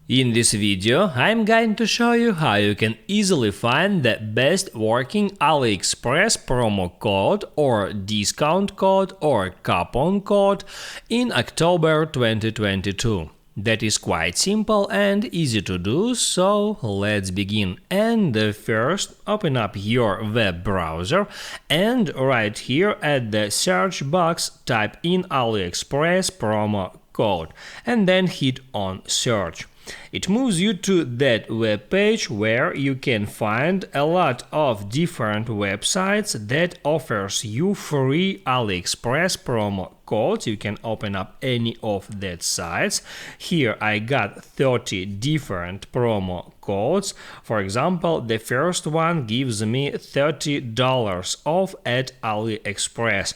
In this video, I'm going to show you how you can easily find the best working Aliexpress promo code or discount code or coupon code in October 2022. That is quite simple and easy to do, so let's begin. And first, open up your web browser and right here at the search box type in Aliexpress promo code and then hit on search. It moves you to that web page where you can find a lot of different websites that offers you free Aliexpress promo codes. You can open up any of that sites. Here I got 30 different promo codes. For example, the first one gives me $30 off at Aliexpress.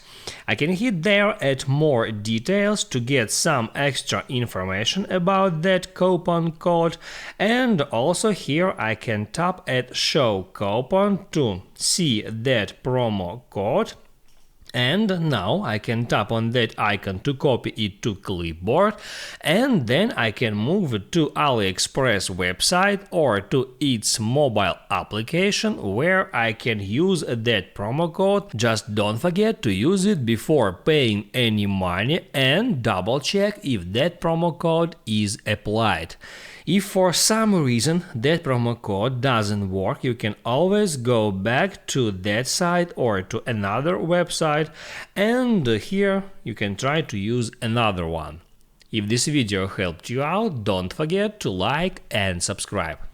I can hit there at more details to get some extra information about that coupon code, and also here I can tap at show coupon to see that promo code. And now I can tap on that icon to copy it to clipboard, and then I can move it to Aliexpress website or to its mobile application where I can use that promo code. Just don't forget to use it before paying any money and double check if that promo code is applied. If for some reason that promo code doesn't work, you can always go back to that site or to another website, and here you can try to use another one. If this video helped you out, don't forget to like and subscribe.